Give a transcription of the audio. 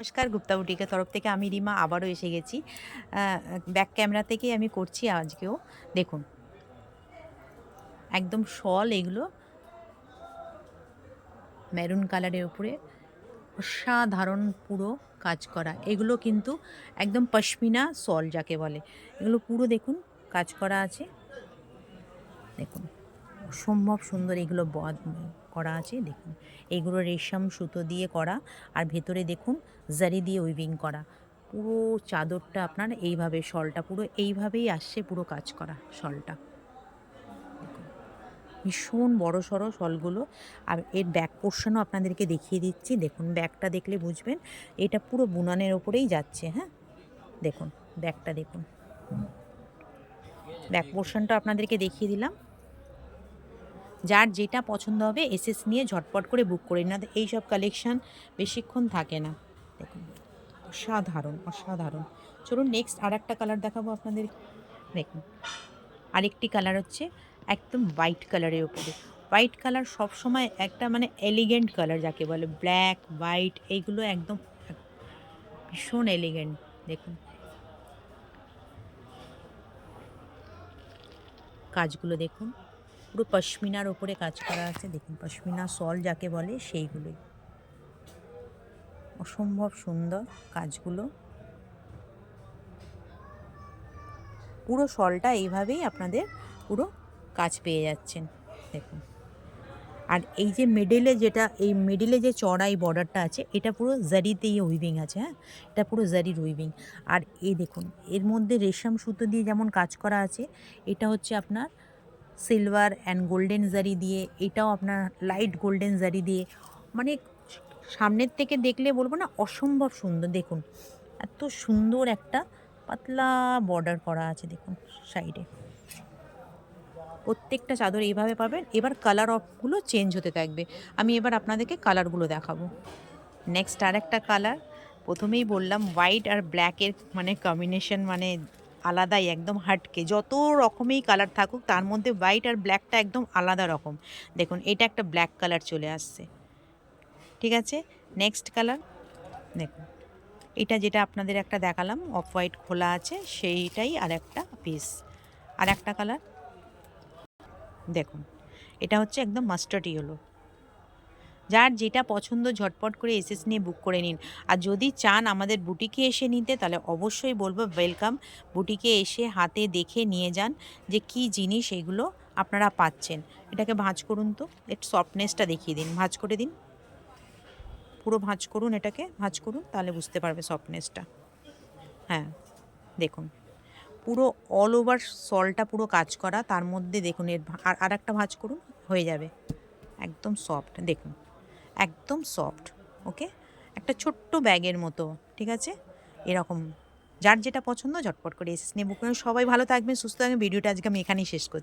নমস্কার, গুপ্তা বুটিকের তরফ থেকে আমি রিমা আবারও এসে গেছি। ব্যাক ক্যামেরা থেকেই আমি করছি আজকেও। দেখুন, একদম শল এগুলো মেরুন কালারের উপরে অসাধারণ পুরো কাজ করা। এগুলো কিন্তু একদম পশমিনা শল যাকে বলে। এগুলো পুরো দেখুন কাজ করা আছে। দেখুন, অসম্ভব সুন্দর এগুলো করা আছে। দেখুন, এগুলো রেশম সুতো দিয়ে করা, আর ভেতরে দেখুন জারি দিয়ে উইভিং করা। পুরো চাদরটা আপনার এইভাবে, শলটা পুরো এইভাবেই আসছে, পুরো কাজ করা শলটা। দেখুন, ভীষণ বড় সড়ো শলগুলো। আর এর ব্যাক পোর্শনও আপনাদেরকে দেখিয়ে দিচ্ছি। দেখুন, ব্যাকটা দেখলে বুঝবেন এটা পুরো বুনানের ওপরেই যাচ্ছে। হ্যাঁ, দেখুন ব্যাকটা দেখুন, ব্যাক পোর্শনটা আপনাদেরকে দেখিয়ে দিলাম। যার যেটা পছন্দ হবে এসএস নিয়ে ঝটপট করে বুক করে নিন, এইসব কালেকশান বেশিক্ষণ থাকে না। দেখুন, অসাধারণ অসাধারণ। চলুন নেক্সট আর একটা কালার দেখাবো আপনাদের। দেখুন, আরেকটি কালার হচ্ছে একদম হোয়াইট কালারের ওপরে। হোয়াইট কালার সবসময় একটা মানে এলিগেন্ট কালার যাকে বলে। ব্ল্যাক হোয়াইট এইগুলো একদম ভীষণ এলিগেন্ট। দেখুন কাজগুলো দেখুন, পুরো পশমিনার ওপরে কাজ করা আছে। দেখুন, পশমিনা শল যাকে বলে সেইগুলোই। অসম্ভব সুন্দর কাজগুলো। পুরো শলটা এইভাবেই আপনাদের পুরো কাজ পেয়ে যাচ্ছেন। দেখুন, আর এই যে মিডিলে যেটা, এই মিডিলে যে চড়া এই বর্ডারটা আছে, এটা পুরো জারিতেই উইভিং আছে। হ্যাঁ, এটা পুরো জারির উইভিং। আর এই দেখুন, এর মধ্যে রেশম সুতো দিয়ে যেমন কাজ করা আছে, এটা হচ্ছে আপনার সিলভার অ্যান্ড গোল্ডেন জারি দিয়ে, এটাও আপনার লাইট গোল্ডেন জারি দিয়ে। মানে সামনের থেকে দেখলে বলবো না, অসম্ভব সুন্দর। দেখুন, এত সুন্দর একটা পাতলা বর্ডার করা আছে। দেখুন সাইডে প্রত্যেকটা চাদর এইভাবে পাবেন। এবার কালার অফগুলো চেঞ্জ হতে থাকবে। আমি এবার আপনাদেরকে কালারগুলো দেখাবো। নেক্সট আর একটা কালার, প্রথমেই বললাম হোয়াইট আর ব্ল্যাকের মানে কম্বিনেশন মানে আলাদাই, একদম হাটকে। যত রকমই কালার থাকুক তার মধ্যে হোয়াইট আর ব্ল্যাকটা একদম আলাদা রকম। দেখুন, এটা একটা ব্ল্যাক কালার চলে আসছে। ঠিক আছে, নেক্সট কালার দেখুন, এটা যেটা আপনাদের একটা দেখালাম অফ হোয়াইট খোলা আছে, সেইটাই আর একটা পিস। আর একটা কালার দেখুন, এটা হচ্ছে একদম মাস্টার্ড ইয়েলো। যার যেটা পছন্দ ঝটপট করে এসএস নিয়ে বুক করে নিন। আর যদি চান আমাদের বুটিকে এসে নিতে, তাহলে অবশ্যই বলবো ওয়েলকাম। বুটিকে এসে হাতে দেখে নিয়ে যান যে কি জিনিস এগুলো আপনারা পাচ্ছেন। এটাকে ভাঁজ করুন, তো এর সফটনেসটা দেখিয়ে দিন, ভাঁজ করে দিন, পুরো ভাঁজ করুন, এটাকে ভাঁজ করুন, তাহলে বুঝতে পারবে সফটনেসটা। হ্যাঁ, দেখুন পুরো অল ওভার সলটা পুরো কাজ করা, তার মধ্যে দেখুন এর আর একটা ভাঁজ করুন, হয়ে যাবে। একদম সফট, দেখুন একদম সফট। ওকে, একটা ছোট্ট ব্যাগের মতো। ঠিক আছে, এরকম। যার যেটা পছন্দ ঝটপট করে এসে নিয়ে বুক করুন। সবাই ভালো থাকবেন, সুস্থ থাকবেন। ভিডিওটা আজকে আমি এখানেই শেষ করছি।